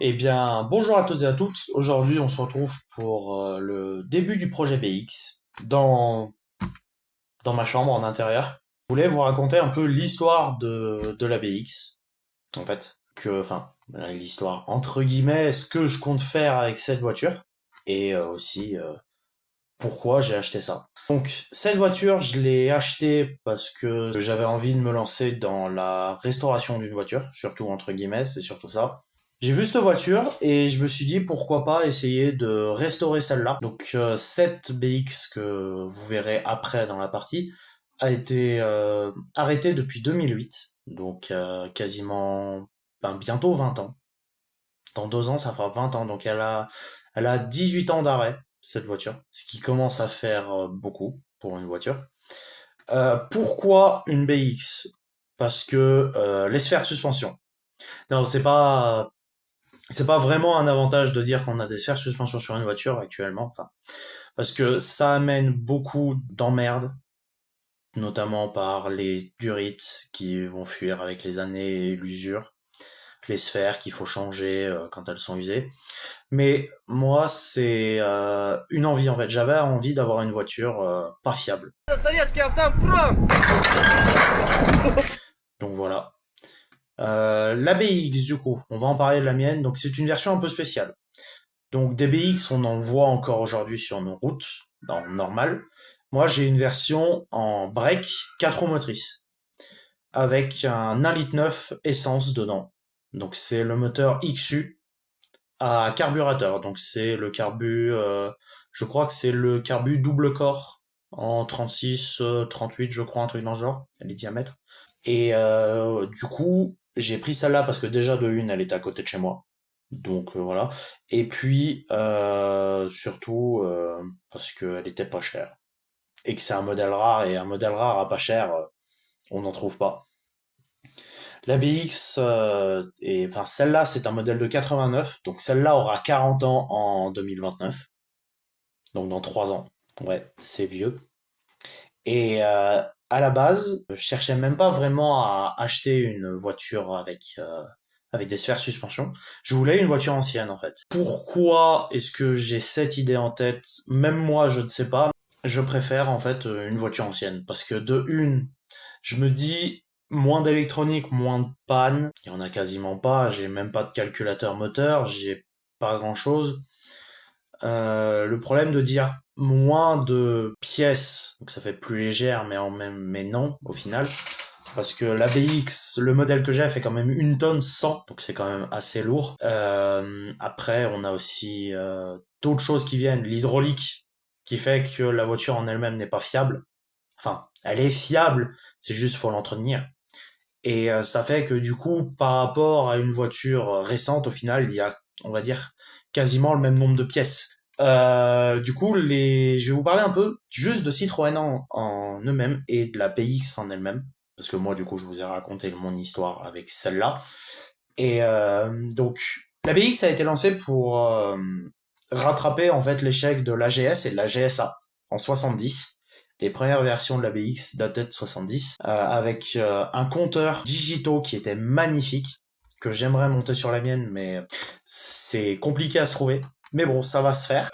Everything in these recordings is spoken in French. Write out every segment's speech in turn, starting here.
Eh bien, bonjour à tous et à toutes. Aujourd'hui, on se retrouve pour le début du projet BX dans ma chambre en intérieur. Je voulais vous raconter un peu l'histoire de la BX, en fait. L'histoire entre guillemets, ce que je compte faire avec cette voiture et aussi pourquoi j'ai acheté ça. Donc, cette voiture, je l'ai achetée parce que j'avais envie de me lancer dans la restauration d'une voiture, surtout entre guillemets, c'est surtout ça. J'ai vu cette voiture et je me suis dit pourquoi pas essayer de restaurer celle-là. Donc cette BX que vous verrez après dans la partie a été arrêtée depuis 2008, donc quasiment bientôt 20 ans. Dans 2 ans, ça fera 20 ans, donc elle a 18 ans d'arrêt cette voiture, ce qui commence à faire beaucoup pour une voiture. Pourquoi une BX? Parce que les sphères de suspension. Non, c'est pas vraiment un avantage de dire qu'on a des sphères de suspension sur une voiture actuellement, enfin, parce que ça amène beaucoup d'emmerdes, notamment par les durites qui vont fuir avec les années et l'usure, les sphères qu'il faut changer quand elles sont usées. Mais moi, c'est une envie en fait. J'avais envie d'avoir une voiture pas fiable. Donc voilà. La BX du coup, on va en parler de la mienne. Donc c'est une version un peu spéciale. Donc des BX, on en voit encore aujourd'hui sur nos routes, dans normal. Moi, j'ai une version en break 4 roues motrices, avec un 1,9 litre essence dedans. Donc c'est le moteur XU à carburateur. Donc c'est le je crois que c'est le carbu double corps en 36, 38, je crois, un truc dans le genre, les diamètres. Et du coup, j'ai pris celle-là parce que déjà de une, elle était à côté de chez moi. Donc voilà. Et puis surtout parce qu'elle était pas chère. Et que c'est un modèle rare, et un modèle rare à pas cher, on n'en trouve pas. La BX, enfin celle-là c'est un modèle de 89, donc celle-là aura 40 ans en 2029, donc dans 3 ans. Ouais, c'est vieux. Et à la base, je cherchais même pas vraiment à acheter une voiture avec des sphères suspension. Je voulais une voiture ancienne en fait. Pourquoi est-ce que j'ai cette idée en tête? Même moi, je ne sais pas. Je préfère en fait une voiture ancienne parce que de une, je me dis moins d'électronique, moins de panne. Il y en a quasiment pas. J'ai même pas de calculateur moteur. J'ai pas grand-chose. Le problème de dire moins de pièces, donc ça fait plus légère, mais non, au final. Parce que la BX, le modèle que j'ai, fait quand même 1 tonne 100, donc c'est quand même assez lourd. Après, on a aussi d'autres choses qui viennent. L'hydraulique, qui fait que la voiture en elle-même n'est pas fiable. Enfin, elle est fiable, c'est juste faut l'entretenir. Et ça fait que du coup, par rapport à une voiture récente, au final, il y a, on va dire, quasiment le même nombre de pièces. Du coup, je vais vous parler un peu juste de Citroën en eux-mêmes et de la BX en elle-même. Parce que moi, du coup, je vous ai raconté mon histoire avec celle-là. Et donc, la BX a été lancée pour rattraper en fait l'échec de l'AGS et de la GSA en 70. Les premières versions de la BX dataient de 70, avec un compteur digitaux qui était magnifique, que j'aimerais monter sur la mienne, mais c'est compliqué à se trouver. Mais bon, ça va se faire.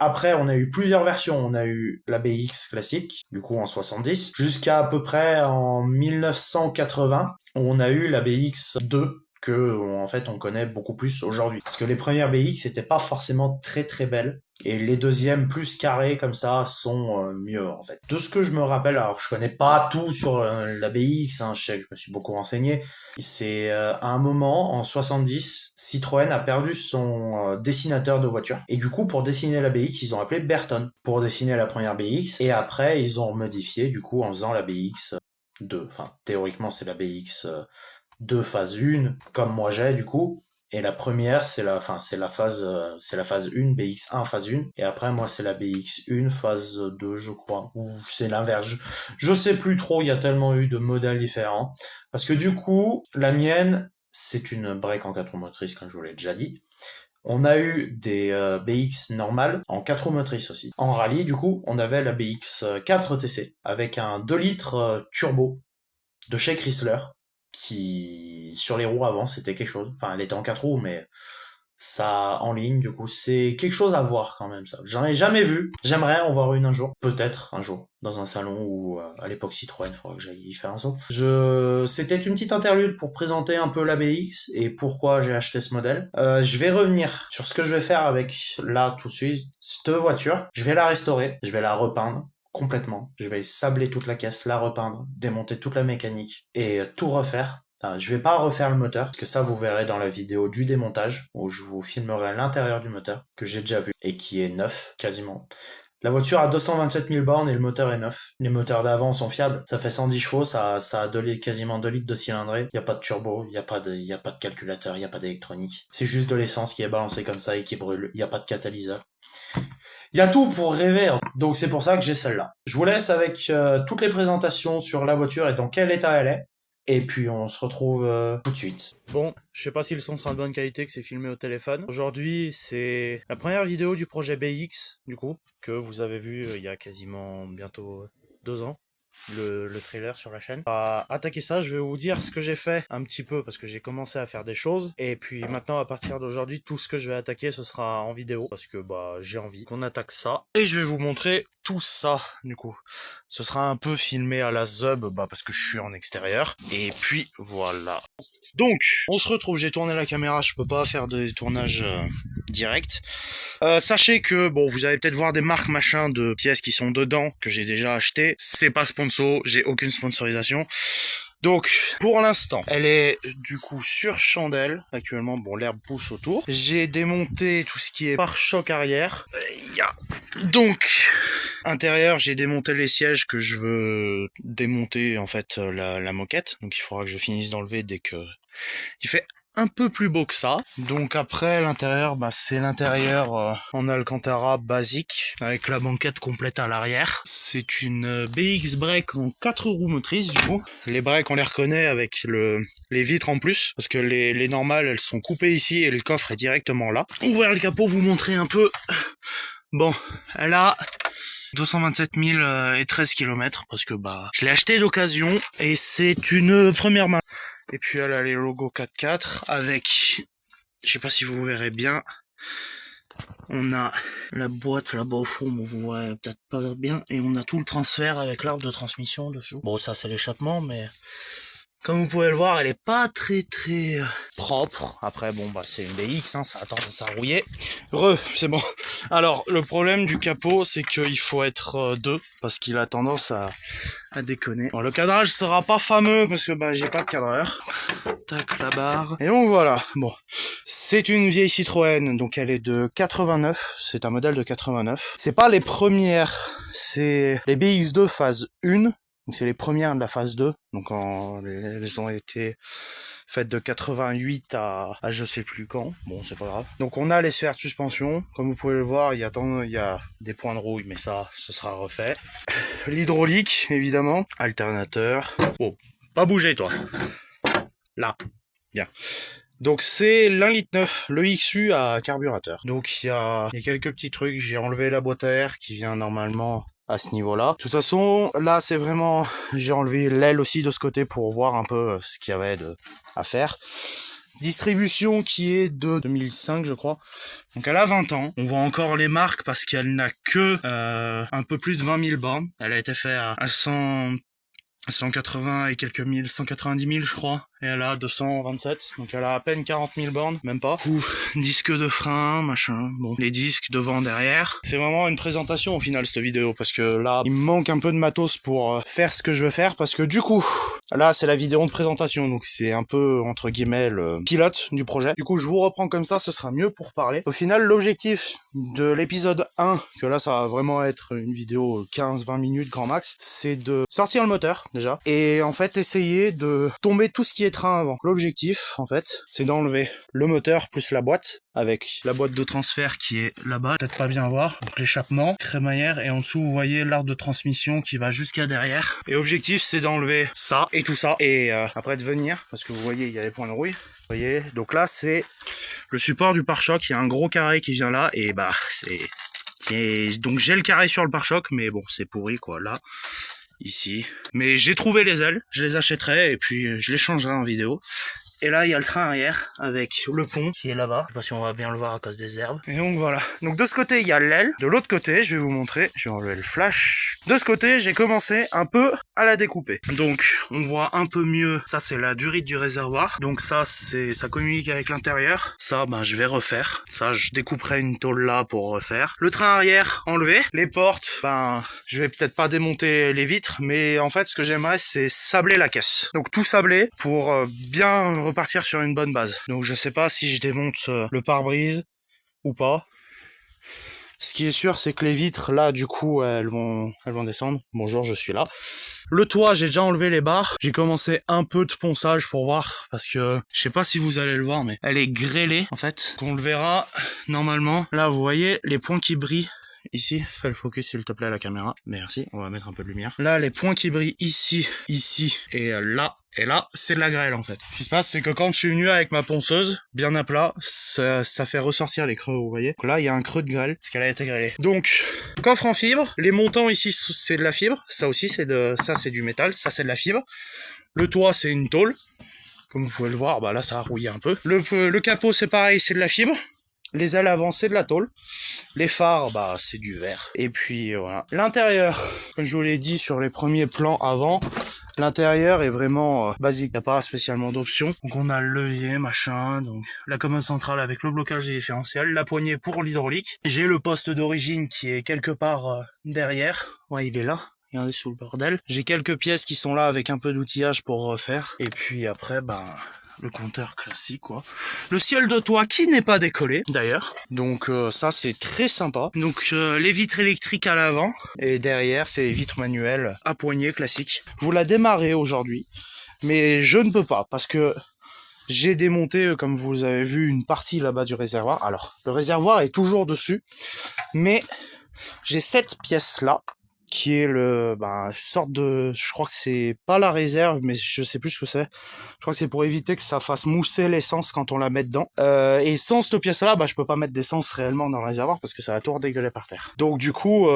Après, on a eu plusieurs versions. On a eu la BX classique, du coup en 70, jusqu'à à peu près en 1980, où on a eu la BX 2, que en fait on connaît beaucoup plus aujourd'hui. Parce que les premières BX étaient pas forcément très très belles, et les deuxièmes plus carrées comme ça sont mieux en fait. De ce que je me rappelle, alors je connais pas tout sur la BX, hein, je sais que je me suis beaucoup renseigné. C'est à un moment en 70, Citroën a perdu son dessinateur de voiture, et du coup pour dessiner la BX ils ont appelé Berton pour dessiner la première BX, et après ils ont modifié du coup en faisant la BX 2. Enfin théoriquement c'est la BX 2 phase 1 comme moi j'ai du coup, et la première c'est la phase 1 BX1 phase 1, et après moi c'est la BX1 phase 2 je crois, ou c'est l'inverse, je sais plus trop, il y a tellement eu de modèles différents. Parce que du coup la mienne c'est une break en 4 roues motrices comme je vous l'ai déjà dit. On a eu des BX normales en 4 roues motrices aussi. En rallye, du coup, on avait la BX 4 TC avec un 2 litres turbo de chez Chrysler qui, sur les roues avant, c'était quelque chose. Enfin, elle était en 4 roues, mais ça en ligne, du coup, c'est quelque chose à voir quand même, ça. J'en ai jamais vu. J'aimerais en voir une un jour. Peut-être un jour. Dans un salon ou à l'époque Citroën, il faudra que j'aille y faire un saut. C'était une petite interlude pour présenter un peu la BX et pourquoi j'ai acheté ce modèle. Je vais revenir sur ce que je vais faire avec, là, tout de suite, cette voiture. Je vais la restaurer. Je vais la repeindre complètement. Je vais sabler toute la caisse, la repeindre, démonter toute la mécanique et tout refaire. Enfin, je vais pas refaire le moteur, parce que ça vous verrez dans la vidéo du démontage, où je vous filmerai l'intérieur du moteur, que j'ai déjà vu, et qui est neuf, quasiment. La voiture a 227 000 bornes et le moteur est neuf. Les moteurs d'avant sont fiables, ça fait 110 chevaux, ça a quasiment 2 litres de cylindrée, il n'y a pas de turbo, il n'y a pas de calculateur, il n'y a pas d'électronique. C'est juste de l'essence qui est balancée comme ça et qui brûle, il n'y a pas de catalyseur. Il y a tout pour rêver, hein. Donc c'est pour ça que j'ai celle-là. Je vous laisse avec toutes les présentations sur la voiture et dans quel état elle est. Et puis on se retrouve tout de suite. Bon, je sais pas si le son sera de bonne qualité, que c'est filmé au téléphone. Aujourd'hui, c'est la première vidéo du projet BX, du coup, que vous avez vu il y a quasiment bientôt 2 ans. Le trailer sur la chaîne. À attaquer ça, je vais vous dire ce que j'ai fait un petit peu parce que j'ai commencé à faire des choses et puis maintenant à partir d'aujourd'hui tout ce que je vais attaquer ce sera en vidéo parce que bah j'ai envie qu'on attaque ça et je vais vous montrer tout ça du coup. Ce sera un peu filmé à la Zub bah parce que je suis en extérieur et puis voilà. Donc on se retrouve, j'ai tourné la caméra, je peux pas faire de tournage direct. Sachez que, bon, vous allez peut-être voir des marques machin de pièces qui sont dedans, que j'ai déjà acheté. C'est pas sponsor, j'ai aucune sponsorisation. Donc, pour l'instant, elle est du coup sur chandelle. Actuellement, bon, l'herbe pousse autour. J'ai démonté tout ce qui est pare-choc arrière. Donc, intérieur, j'ai démonté les sièges que je veux démonter, en fait, la moquette. Donc, il faudra que je finisse d'enlever dès que... Il fait un peu plus beau que ça. Donc après l'intérieur, bah c'est l'intérieur en Alcantara basique avec la banquette complète à l'arrière. C'est une BX break en 4 roues motrices du coup. Les breaks on les reconnaît avec les vitres en plus parce que les normales elles sont coupées ici et le coffre est directement là. Ouvrir le capot, vous montrer un peu. Bon, elle a 227 000 et 13 km parce que bah je l'ai acheté d'occasion et c'est une première main. Et puis elle a les logos 4x4 avec, je sais pas si vous verrez bien, on a la boîte là-bas au fond, bon, vous voyez peut-être pas bien, et on a tout le transfert avec l'arbre de transmission dessous. Bon ça c'est l'échappement, mais comme vous pouvez le voir, elle est pas très propre. Après bon bah c'est une BX, hein, ça a tendance à rouiller. C'est bon. Alors le problème du capot, c'est qu'il faut être deux, parce qu'il a tendance à déconner. Bon, le cadrage sera pas fameux, parce que bah j'ai pas de cadreur. Tac, la barre. Et donc voilà, bon. C'est une vieille Citroën, donc elle est de 89, c'est un modèle de 89. C'est pas les premières, c'est les BX2 phase 1. Donc c'est les premières de la phase 2, donc elles ont été faites de 88 à je sais plus quand, bon c'est pas grave. Donc on a les sphères de suspension, comme vous pouvez le voir, il y a des points de rouille, mais ça, ce sera refait. L'hydraulique, évidemment, alternateur, bon, pas bouger toi, là, bien. Donc c'est l'1,9 litre, le XU à carburateur. Donc il y a quelques petits trucs, j'ai enlevé la boîte à air qui vient normalement à ce niveau-là. De toute façon, là c'est vraiment, j'ai enlevé l'aile aussi de ce côté pour voir un peu ce qu'il y avait à faire. Distribution qui est de 2005 je crois. Donc elle a 20 ans. On voit encore les marques parce qu'elle n'a que un peu plus de 20 000 bornes. Elle a été faite à 180 et quelques mille, 190 000 je crois, et elle a 227, donc elle a à peine 40 000 bornes, même pas. Disque de frein, machin, bon, les disques devant, derrière. C'est vraiment une présentation au final cette vidéo, parce que là, il me manque un peu de matos pour faire ce que je veux faire, parce que du coup, là c'est la vidéo de présentation, donc c'est un peu, entre guillemets, le pilote du projet. Du coup, je vous reprends comme ça, ce sera mieux pour parler. Au final, l'objectif de l'épisode 1, que là ça va vraiment être une vidéo 15-20 minutes grand max, c'est de sortir le moteur, déjà, et en fait essayer de tomber tout ce qui est train avant. L'objectif en fait c'est d'enlever le moteur plus la boîte, avec la boîte de transfert qui est là-bas, peut-être pas bien voir, donc l'échappement, crémaillère, et en dessous vous voyez l'arbre de transmission qui va jusqu'à derrière, et l'objectif c'est d'enlever ça et tout ça, et après de venir, parce que vous voyez il y a les points de rouille, vous voyez, donc là c'est le support du pare-choc, il y a un gros carré qui vient là, et bah donc j'ai le carré sur le pare-choc, mais bon c'est pourri quoi, là ici. Mais j'ai trouvé les ailes, je les achèterai et puis je les changerai en vidéo. Et là, il y a le train arrière avec le pont qui est là-bas. Je sais pas si on va bien le voir à cause des herbes. Et donc voilà. Donc de ce côté, il y a l'aile. De l'autre côté, je vais vous montrer. Je vais enlever le flash. De ce côté, j'ai commencé un peu à la découper. Donc, on voit un peu mieux. Ça, c'est la durite du réservoir. Donc ça, ça communique avec l'intérieur. Ça, je vais refaire. Ça, je découperai une tôle là pour refaire. Le train arrière, enlevé. Les portes, je vais peut-être pas démonter les vitres, mais en fait, ce que j'aimerais, c'est sabler la caisse. Donc tout sabler pour bien repartir sur une bonne base. Donc je sais pas si je démonte le pare-brise ou pas. Ce qui est sûr, c'est que les vitres là, du coup, elles vont descendre. Bonjour, je suis là. Le toit, j'ai déjà enlevé les barres. J'ai commencé un peu de ponçage pour voir, parce que je sais pas si vous allez le voir, mais elle est grêlée en fait. On le verra normalement. Là, vous voyez les points qui brillent. Ici, fais le focus s'il te plaît à la caméra. Merci, on va mettre un peu de lumière. Là, les points qui brillent ici, et là, c'est de la grêle en fait. Ce qui se passe, c'est que quand je suis venu avec ma ponceuse, bien à plat, ça fait ressortir les creux, vous voyez. Donc là, il y a un creux de grêle, parce qu'elle a été grêlée. Donc, coffre en fibre. Les montants ici, c'est de la fibre. Ça aussi, c'est du métal. Ça, c'est de la fibre. Le toit, c'est une tôle. Comme vous pouvez le voir, là, ça a rouillé un peu. Le capot, c'est pareil, c'est de la fibre. Les ailes avant, c'est de la tôle. Les phares, c'est du verre. Et puis, voilà. L'intérieur, comme je vous l'ai dit sur les premiers plans avant, l'intérieur est vraiment basique. Il n'y a pas spécialement d'options. Donc, on a le levier, machin. Donc, la commode centrale avec le blocage des différentiels. La poignée pour l'hydraulique. J'ai le poste d'origine qui est quelque part derrière. Ouais, il est là. Regardez sous le bordel. J'ai quelques pièces qui sont là avec un peu d'outillage pour refaire. Et puis après, le compteur classique quoi. Le ciel de toit qui n'est pas décollé d'ailleurs. Donc ça c'est très sympa. Donc les vitres électriques à l'avant. Et derrière c'est les vitres manuelles à poignée classique. Vous la démarrez aujourd'hui. Mais je ne peux pas parce que j'ai démonté, comme vous avez vu, une partie là-bas du réservoir. Alors, le réservoir est toujours dessus. Mais j'ai cette pièce là qui est sorte de, je crois que c'est pas la réserve, mais je sais plus ce que c'est. Je crois que c'est pour éviter que ça fasse mousser l'essence quand on la met dedans. Et sans cette pièce-là, je peux pas mettre d'essence réellement dans le réservoir parce que ça va tout redégueuler par terre. Donc du coup,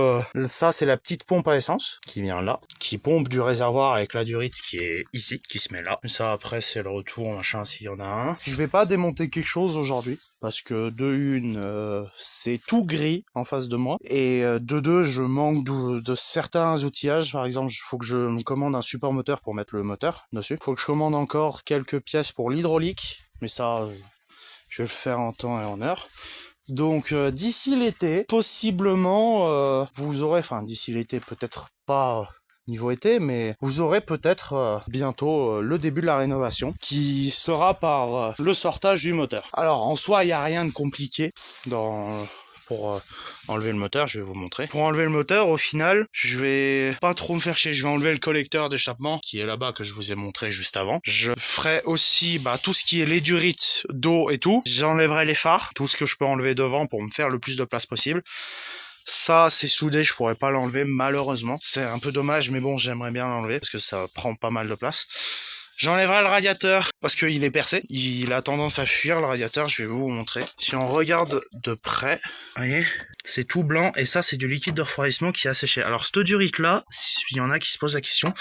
ça c'est la petite pompe à essence qui vient là, qui pompe du réservoir avec la durite qui est ici, qui se met là. Ça après c'est le retour, machin, s'il y en a un. Je vais pas démonter quelque chose aujourd'hui. Parce que de une, c'est tout gris en face de moi. Et de deux, je manque de certains outillages. Par exemple, il faut que je me commande un support moteur pour mettre le moteur dessus. Il faut que je commande encore quelques pièces pour l'hydraulique. Mais ça, je vais le faire en temps et en heure. Donc d'ici l'été, possiblement, vous aurez... Enfin, d'ici l'été, peut-être pas... niveau été, mais vous aurez peut-être bientôt le début de la rénovation qui sera par le sortage du moteur. Alors en soi il n'y a rien de compliqué pour enlever le moteur, je vais vous montrer. Pour enlever le moteur, au final, je vais pas trop me faire chier, je vais enlever le collecteur d'échappement qui est là-bas que je vous ai montré juste avant. Je ferai aussi tout ce qui est les durites d'eau et tout. J'enlèverai les phares, tout ce que je peux enlever devant pour me faire le plus de place possible. Ça, c'est soudé, je pourrais pas l'enlever, malheureusement. C'est un peu dommage, mais bon, j'aimerais bien l'enlever, parce que ça prend pas mal de place. J'enlèverai le radiateur, parce qu'il est percé. Il a tendance à fuir, le radiateur, je vais vous montrer. Si on regarde de près, vous voyez, c'est tout blanc, et ça, c'est du liquide de refroidissement qui a séché. Alors, cette durite-là, s'il y en a qui se posent la question,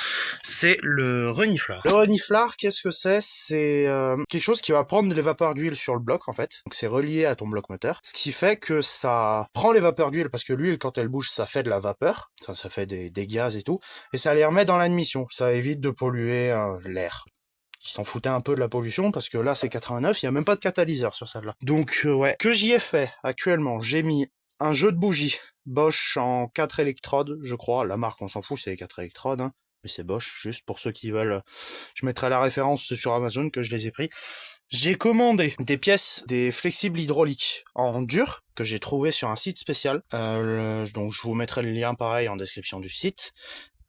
c'est le reniflard. Le reniflard, qu'est-ce que c'est? C'est quelque chose qui va prendre les vapeurs d'huile sur le bloc, en fait. Donc, c'est relié à ton bloc moteur. Ce qui fait que ça prend les vapeurs d'huile, parce que l'huile, quand elle bouge, ça fait de la vapeur. Ça fait des gaz et tout. Et ça les remet dans l'admission. Ça évite de polluer l'air. Ils s'en foutaient un peu de la pollution parce que là c'est 89, il n'y a même pas de catalyseur sur celle-là. Donc ouais, que j'y ai fait actuellement, j'ai mis un jeu de bougies Bosch en 4 électrodes, je crois. La marque on s'en fout, c'est les 4 électrodes, hein. Mais c'est Bosch, juste pour ceux qui veulent. Je mettrai la référence sur Amazon que je les ai pris. J'ai commandé des pièces, des flexibles hydrauliques en dur que j'ai trouvé sur un site spécial. Donc je vous mettrai le lien pareil en description du site.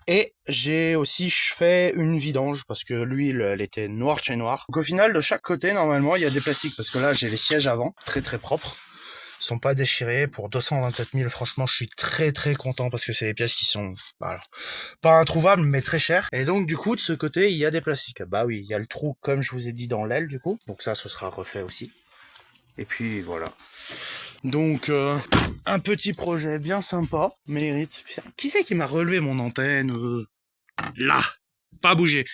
Et j'ai aussi fait une vidange parce que l'huile elle était noire de chez noir. Donc au final de chaque côté normalement il y a des plastiques parce que là j'ai les sièges avant très très propres. Ils sont pas déchirés pour 227 000. Franchement je suis très très content parce que c'est des pièces qui sont pas introuvables mais très chères. Et donc du coup de ce côté il y a des plastiques. Bah oui il y a le trou comme je vous ai dit dans l'aile du coup. Donc ça ce sera refait aussi. Et puis voilà. Donc un petit projet bien sympa, mérite. Qui c'est qui m'a relevé mon antenne Là. Pas bouger.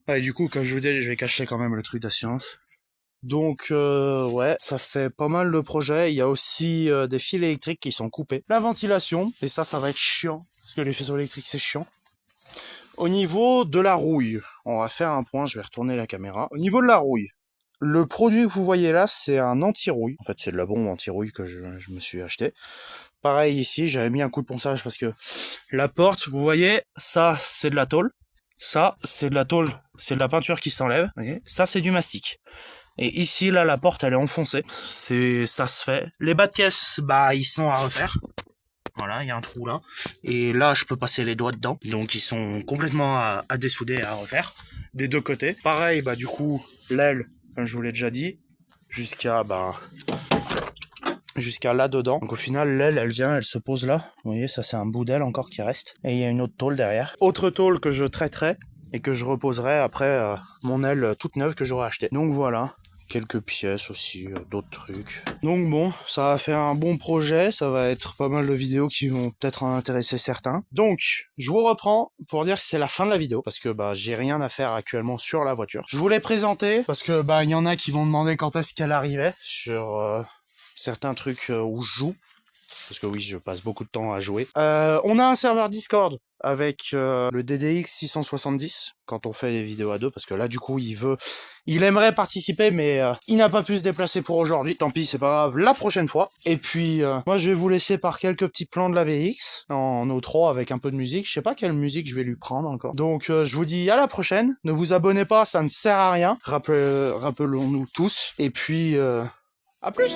Ouais, du coup, comme je vous dis, je vais cacher quand même le truc d'assurance. Donc, ouais, ça fait pas mal de projets. Il y a aussi des fils électriques qui sont coupés. La ventilation, et ça va être chiant, parce que les faisceaux électriques, c'est chiant. Au niveau de la rouille, on va faire un point, je vais retourner la caméra. Au niveau de la rouille, le produit que vous voyez là, c'est un anti-rouille. En fait, c'est de la bombe anti-rouille que je me suis acheté. Pareil ici, j'avais mis un coup de ponçage parce que la porte, vous voyez, ça, c'est de la tôle. Ça, c'est de la tôle, c'est de la peinture qui s'enlève. Okay. Ça, c'est du mastic. Et ici, là, la porte, elle est enfoncée. Ça se fait. Les bas de caisse, bah, ils sont à refaire. Voilà, il y a un trou là. Et là, je peux passer les doigts dedans. Donc, ils sont complètement à dessouder et à refaire. Des deux côtés. Pareil, bah, du coup, l'aile, comme je vous l'ai déjà dit, jusqu'à là-dedans. Donc, au final, l'aile, elle vient, elle se pose là. Vous voyez, ça, c'est un bout d'aile encore qui reste. Et il y a une autre tôle derrière. Autre tôle que je traiterai et que je reposerai après mon aile toute neuve que j'aurai achetée. Donc, voilà. Quelques pièces aussi, d'autres trucs. Donc bon, ça va faire un bon projet, ça va être pas mal de vidéos qui vont peut-être en intéresser certains. Donc, je vous reprends pour dire que c'est la fin de la vidéo, parce que bah j'ai rien à faire actuellement sur la voiture. Je vous l'ai présenté, parce que bah il y en a qui vont demander quand est-ce qu'elle arrivait, sur certains trucs où je joue. Parce que oui, je passe beaucoup de temps à jouer. On a un serveur Discord avec le DDX 670 quand on fait les vidéos à deux, parce que là du coup il aimerait participer, mais il n'a pas pu se déplacer pour aujourd'hui. Tant pis, c'est pas grave, la prochaine fois. Et puis moi je vais vous laisser par quelques petits plans de la BX en O3 avec un peu de musique. Je sais pas quelle musique je vais lui prendre encore. Donc je vous dis à la prochaine. Ne vous abonnez pas, ça ne sert à rien. Rappelons-nous tous. Et puis à plus.